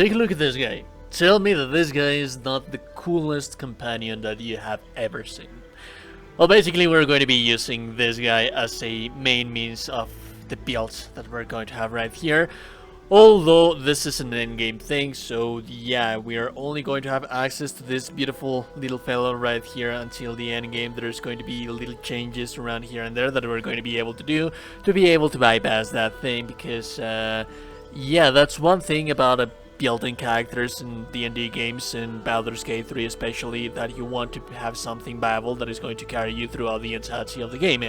Take a look at this guy. Tell me that this guy is not the coolest companion that you have ever seen. Well, basically we're going to be using this guy as a main means of the build that we're going to have right here. Although this is an endgame thing, so yeah, we are only going to have access to this beautiful little fellow right here until the endgame. There's going to be little changes around here and there that we're going to be able to do to be able to bypass that thing, because yeah, that's one thing about building characters in D&D games, in Baldur's Gate 3 especially, that you want to have something viable that is going to carry you throughout the entirety of the game.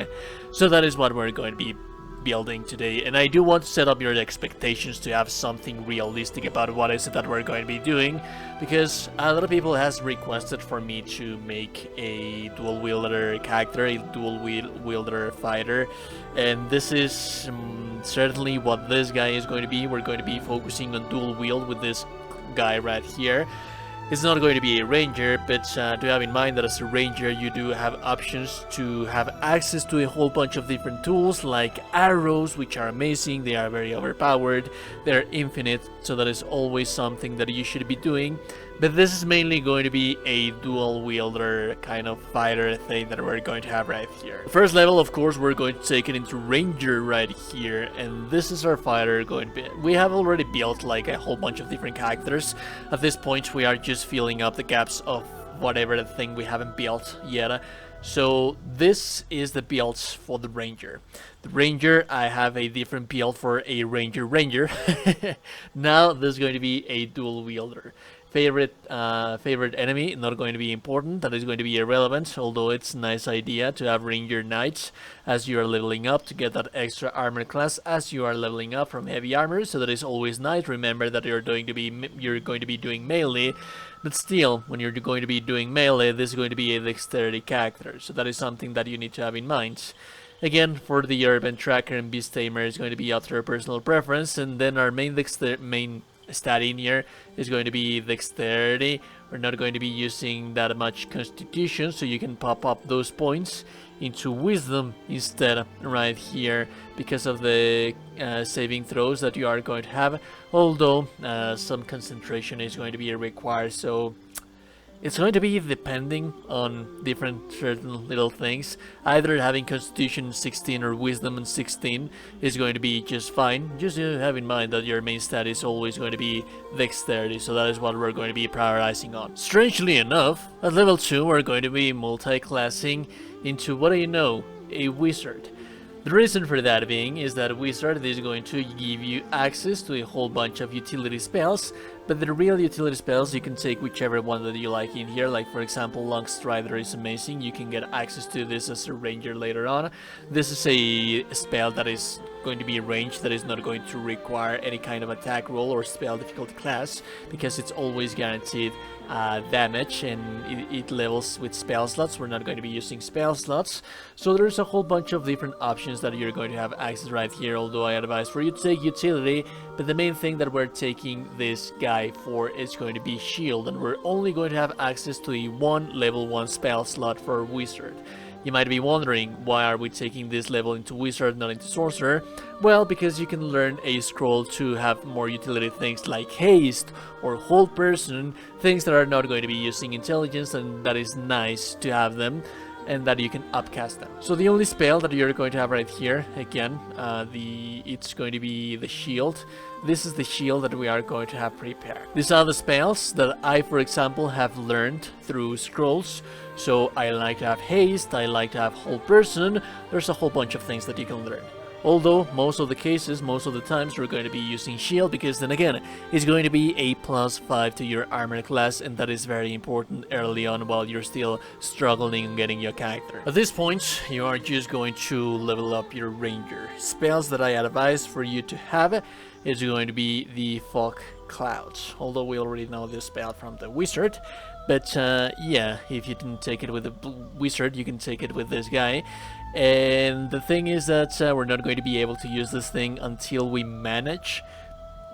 So that is what we're going to be building today, and I do want to set up your expectations to have something realistic about what is it that we're going to be doing, because a lot of people has requested for me to make a dual wielder character, a dual wielder fighter, and this is certainly what this guy is going to be. We're going to be focusing on dual wield with this guy right here. It's not going to be a ranger, but do have in mind that as a ranger you do have options to have access to a whole bunch of different tools, like arrows, which are amazing. They are very overpowered, they're infinite, so that is always something that you should be doing. But this is mainly going to be a dual wielder kind of fighter thing that we're going to have right here. First level, of course, we're going to take it into ranger right here, and this is our fighter going to be. We have already built like a whole bunch of different characters. At this point we are just filling up the gaps of whatever the thing we haven't built yet. So this is the builds for the ranger. The ranger, I have a different build for a ranger. Now there's going to be a dual wielder. Favorite enemy, not going to be important, that is going to be irrelevant, although it's a nice idea to have ranger knights as you are leveling up to get that extra armor class as you are leveling up from heavy armor, so that is always nice. Remember that you're going to be doing melee, but still, when you're going to be doing melee, this is going to be a dexterity character, so that is something that you need to have in mind. Again, for the urban tracker and beast tamer is going to be up to our personal preference, and then our main stat in here is going to be dexterity. We're not going to be using that much constitution, so you can pop up those points into wisdom instead right here, because of the saving throws that you are going to have, although some concentration is going to be required, so it's going to be depending on different certain little things. Either having Constitution 16 or Wisdom 16 is going to be just fine. Just have in mind that your main stat is always going to be Dexterity, so that is what we're going to be prioritizing on. Strangely enough, at level 2 we're going to be multi-classing into, what do you know, a Wizard. The reason for that being is that Wizard is going to give you access to a whole bunch of utility spells, but the real utility spells you can take whichever one that you like in here. Like for example, Long Strider is amazing, you can get access to this as a ranger later on. This is a spell that is going to be ranged, that is not going to require any kind of attack roll or spell difficulty class, because it's always guaranteed damage, and it levels with spell slots. We're not going to be using spell slots, so there's a whole bunch of different options that you're going to have access right here, although I advise for you to take utility, but the main thing that we're taking this guy for is going to be shield, and we're only going to have access to a level 1 spell slot for Wizard. You might be wondering, why are we taking this level into Wizard, not into Sorcerer? Well, because you can learn a scroll to have more utility things like Haste or Hold Person, things that are not going to be using Intelligence, and that is nice to have them, and that you can upcast them. So the only spell that you're going to have right here, again, it's going to be the shield. This is the shield that we are going to have prepared. These are the spells that I, for example, have learned through scrolls. So I like to have haste, I like to have hold person. There's a whole bunch of things that you can learn. Although most of the cases, most of the times, we're going to be using shield, because then again, it's going to be a +5 to your armor class, and that is very important early on while you're still struggling on getting your character. At this point, you are just going to level up your ranger. Spells that I advise for you to have is going to be the Fog Clouds, although we already know this spell from the Wizard. But yeah, if you didn't take it with the Wizard, you can take it with this guy. And the thing is that we're not going to be able to use this thing until we manage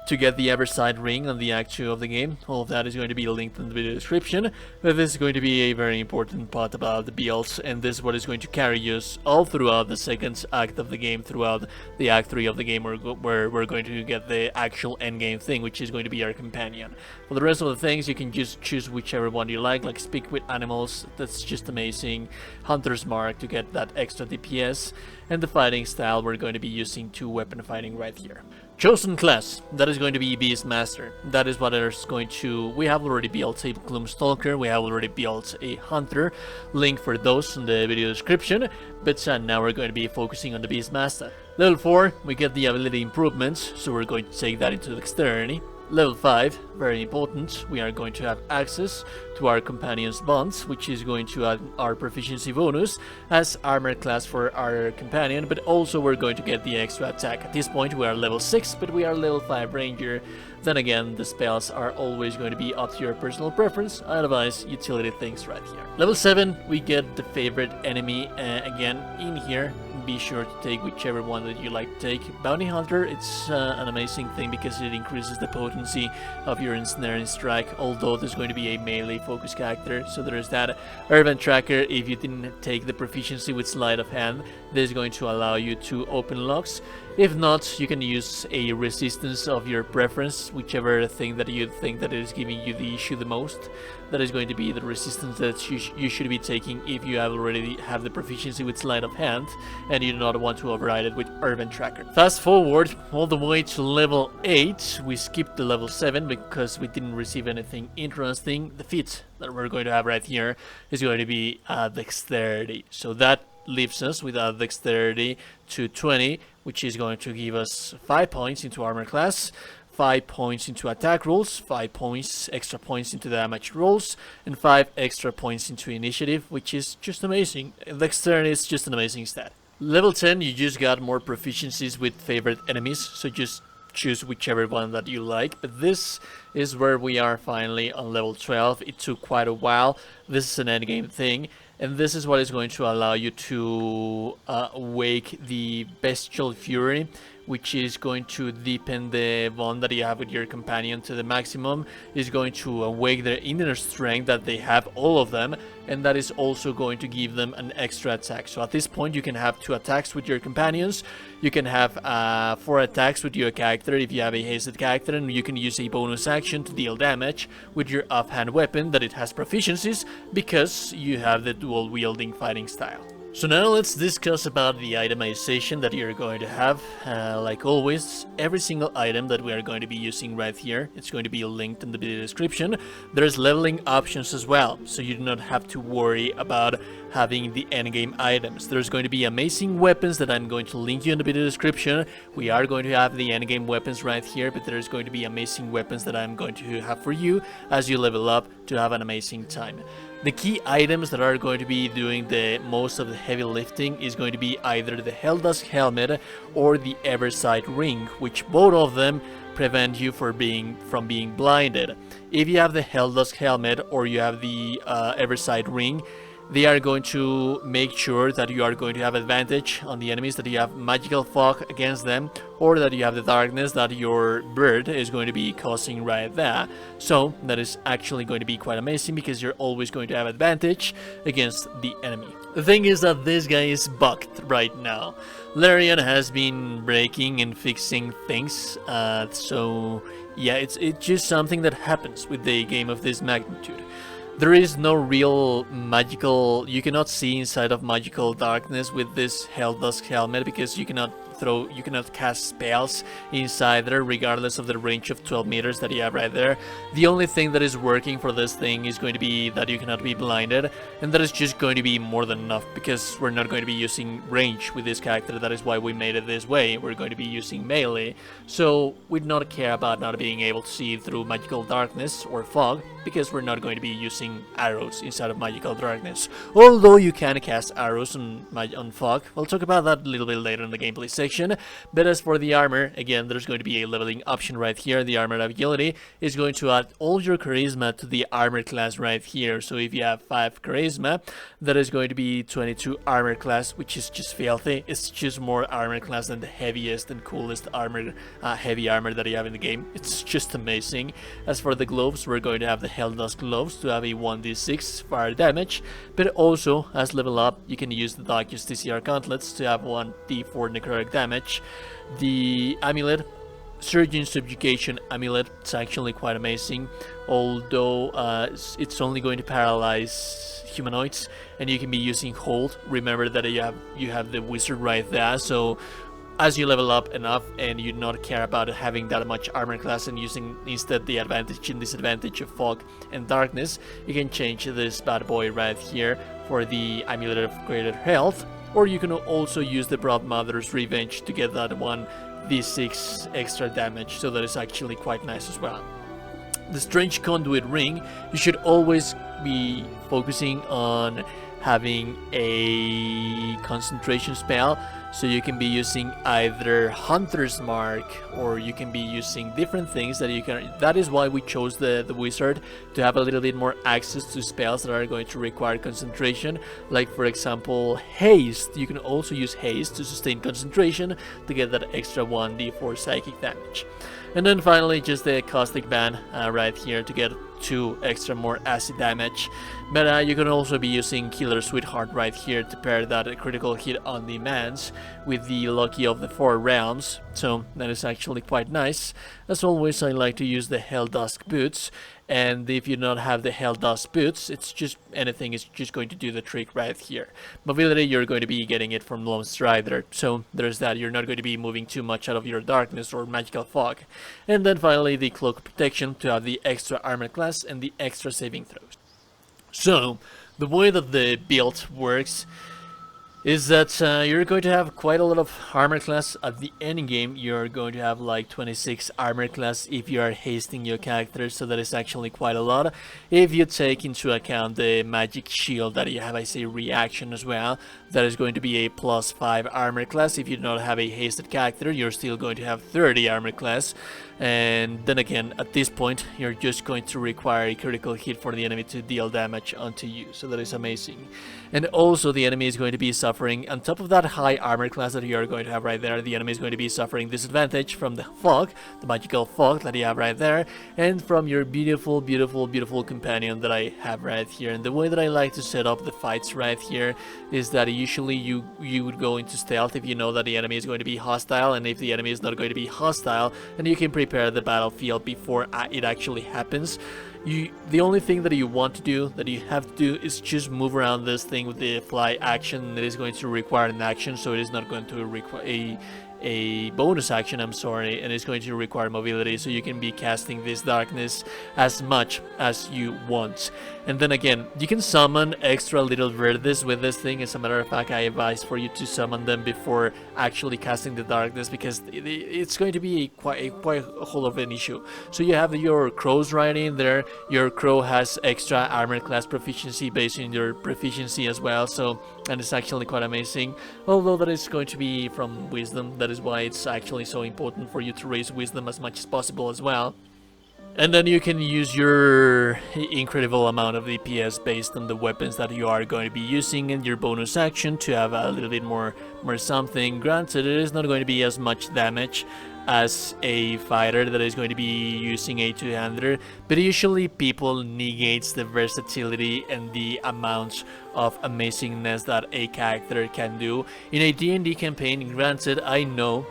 to get the Everside ring on the Act 2 of the game. All of that is going to be linked in the video description, but this is going to be a very important part about the builds, and this is what is going to carry us all throughout the second act of the game, throughout the Act 3 of the game, where we're going to get the actual endgame thing, which is going to be our companion. For the rest of the things, you can just choose whichever one you like Speak with Animals, that's just amazing, Hunter's Mark to get that extra DPS, and the fighting style we're going to be using 2 weapon fighting right here. Chosen class, that is going to be Beastmaster. That is what is going to... We have already built a Gloomstalker, we have already built a Hunter. Link for those in the video description. But now we're going to be focusing on the Beastmaster. Level 4, we get the ability improvements, so we're going to take that into Dexterity. Level 5, very important, we are going to have access to our companion's bonds, which is going to add our proficiency bonus as armor class for our companion, but also we're going to get the extra attack. At this point we are level 6, but we are level 5 ranger. Then again, the spells are always going to be up to your personal preference, otherwise utility things right here. Level 7, we get the favorite enemy again in here. Be sure to take whichever one that you like to take. Bounty Hunter, it's an amazing thing because it increases the potency of your ensnaring strike, although there's going to be a melee focus character, so there's that. Urban Tracker, if you didn't take the proficiency with sleight of hand, this is going to allow you to open locks. If not, you can use a resistance of your preference, whichever thing that you think that is giving you the issue the most. That is going to be the resistance that you should be taking if you already have the proficiency with sleight of hand and you do not want to override it with Urban Tracker. Fast forward all the way to level 8. We skipped the level 7 because we didn't receive anything interesting. The feat that we're going to have right here is going to be Dexterity. So that leaves us with a Dexterity to 20, which is going to give us 5 points into armor class, 5 points into attack rolls, 5 points extra points into damage rolls, and 5 extra points into initiative, which is just amazing. Dexterity is just an amazing stat. Level 10, you just got more proficiencies with favorite enemies, so just choose whichever one that you like. But this is where we are finally on level 12. It took quite a while. This is an endgame thing, and this is what is going to allow you to wake the Bestial Fury, which is going to deepen the bond that you have with your companion to the maximum. Is going to awake their inner strength that they have, all of them, and that is also going to give them an extra attack. So at this point you can have 2 attacks with your companions, you can have 4 attacks with your character if you have a hasted character, and you can use a bonus action to deal damage with your offhand weapon that it has proficiencies because you have the dual wielding fighting style. So now let's discuss about the itemization that you're going to have. Like always, every single item that we are going to be using right here, it's going to be linked in the video description. There's leveling options as well, so you do not have to worry about having the endgame items. There's going to be amazing weapons that I'm going to link you in the video description. We are going to have the endgame weapons right here, but there's going to be amazing weapons that I'm going to have for you as you level up to have an amazing time. The key items that are going to be doing the most of the heavy lifting is going to be either the Helldusk Helmet or the Everside Ring, which both of them prevent you from being blinded. If you have the Helldusk Helmet or you have the Everside Ring, they are going to make sure that you are going to have advantage on the enemies, that you have magical fog against them, or that you have the darkness that your bird is going to be causing right there. So that is actually going to be quite amazing because you're always going to have advantage against the enemy. The thing is that this guy is bugged right now. Larian has been breaking and fixing things, so yeah, it's just something that happens with the game of this magnitude. There is no real magical... You cannot see inside of magical darkness with this Helldusk Helmet because you cannot cast spells inside there regardless of the range of 12 meters that you have right there. The only thing that is working for this thing is going to be that you cannot be blinded, and that is just going to be more than enough because we're not going to be using range with this character. That is why we made it this way. We're going to be using melee, so we do not care about not being able to see through magical darkness or fog because we're not going to be using arrows inside of magical darkness, although you can cast arrows on fog. We'll talk about that a little bit later in the gameplay section. protection. But as for the armor, again, there's going to be a leveling option right here. The armor agility is going to add all your charisma to the armor class right here. So if you have 5 charisma, that is going to be 22 armor class, which is just filthy. It's just more armor class than the heaviest and coolest armor, heavy armor that you have in the game. It's just amazing. As for the gloves, we're going to have the Helldust gloves to have a 1d6 fire damage, but also as level up, you can use the Dark Justiciar gauntlets to have 1d4 necrotic damage. The amulet, Surgeon Subjugation amulet, it's actually quite amazing, although it's only going to paralyze humanoids, and you can be using hold. Remember that you have the wizard right there, so as you level up enough and you not care about having that much armor class and using instead the advantage and disadvantage of fog and darkness, you can change this bad boy right here for the amulet of greater health, or you can also use the Broad Mother's Revenge to get that 1d6 extra damage, so that is actually quite nice as well. The Strange Conduit ring, you should always be focusing on having a concentration spell, so you can be using either Hunter's Mark, or you can be using different things that you can. That is why we chose the wizard, to have a little bit more access to spells that are going to require concentration, like for example haste. You can also use haste to sustain concentration to get that extra 1d4 psychic damage. And then finally just the caustic ban right here to get 2 extra more acid damage. But you can also be using Killer Sweetheart right here to pair that critical hit on demands with the Lucky of the 4 Realms, so that is actually quite nice. As always, I like to use the Helldusk boots, and if you don't have the Helldusk boots, it's just anything is just going to do the trick right here. Mobility, you're going to be getting it from Lone Strider, so there's that. You're not going to be moving too much out of your darkness or magical fog. And then finally the Cloak Protection to have the extra armor class and the extra saving throws. So the way that the build works is that you're going to have quite a lot of armor class. At the end game, you're going to have like 26 armor class if you are hasting your character, so that is actually quite a lot. If you take into account the magic shield that you have, I say reaction as well, that is going to be a +5 armor class. If you do not have a hasted character, you're still going to have 30 armor class. And then again, at this point, you're just going to require a critical hit for the enemy to deal damage onto you, so that is amazing. And also the enemy is going to be suffering, on top of that high armor class that you are going to have right there, the enemy is going to be suffering disadvantage from the fog, the magical fog that you have right there, and from your beautiful, beautiful, beautiful companion that I have right here. And the way that I like to set up the fights right here is that usually you would go into stealth if you know that the enemy is going to be hostile, and if the enemy is not going to be hostile, then you can prepare the battlefield before it actually happens. The only thing that you want to do, that you have to do, is just move around this thing with the fly action. That is going to require an action, so it is not going to require a bonus action, I'm sorry, and it's going to require mobility, so you can be casting this darkness as much as you want. And then again, you can summon extra little verdes with this thing. As a matter of fact, I advise for you to summon them before actually casting the darkness, because it's going to be quite a whole of an issue. So you have your crows right in there. Your crow has extra armor class proficiency based on your proficiency as well, so, and it's actually quite amazing, although that is going to be from wisdom. That is why it's actually so important for you to raise wisdom as much as possible as well. And then you can use your incredible amount of DPS based on the weapons that you are going to be using in your bonus action to have a little bit more something. Granted, it is not going to be as much damage as a fighter that is going to be using a two-hander, but usually people negates the versatility and the amount of amazingness that a character can do in a D&D campaign. Granted, I know,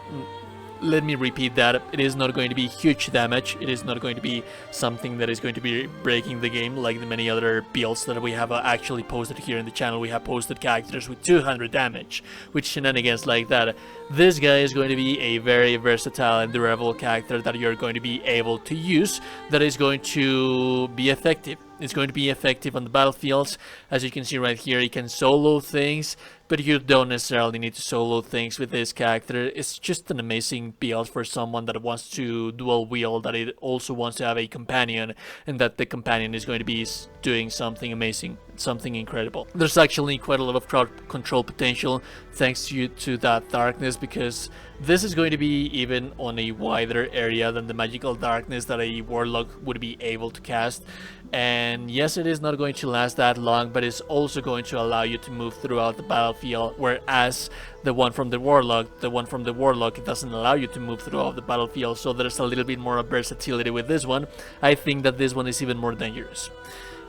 let me repeat that, it is not going to be huge damage. It is not going to be something that is going to be breaking the game like the many other builds that we have actually posted here in the channel. We have posted characters with 200 damage, with shenanigans like that. This guy is going to be a very versatile and durable character that you're going to be able to use, that is going to be effective. It's going to be effective on the battlefields. As you can see right here, you can solo things but you don't necessarily need to solo things with this character. It's just an amazing build for someone that wants to dual wield, that it also wants to have a companion, and that the companion is going to be doing something amazing, something incredible. There's actually quite a lot of crowd control potential thanks to that darkness, because this is going to be even on a wider area than the magical darkness that a warlock would be able to cast. And yes, it is not going to last that long, but it's also going to allow you to move throughout the battlefield, whereas the one from the warlock, it doesn't allow you to move throughout the battlefield, so there's a little bit more of versatility with this one. I think that this one is even more dangerous.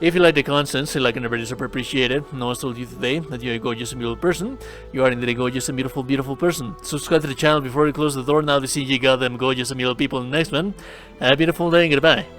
If you like the content, say like and very super appreciated. No one told you today that you're a gorgeous and beautiful person. You are indeed a gorgeous and beautiful, beautiful person. Subscribe to the channel before you close the door. Now we see you goddamn gorgeous and beautiful people in the next one. Have a beautiful day and goodbye.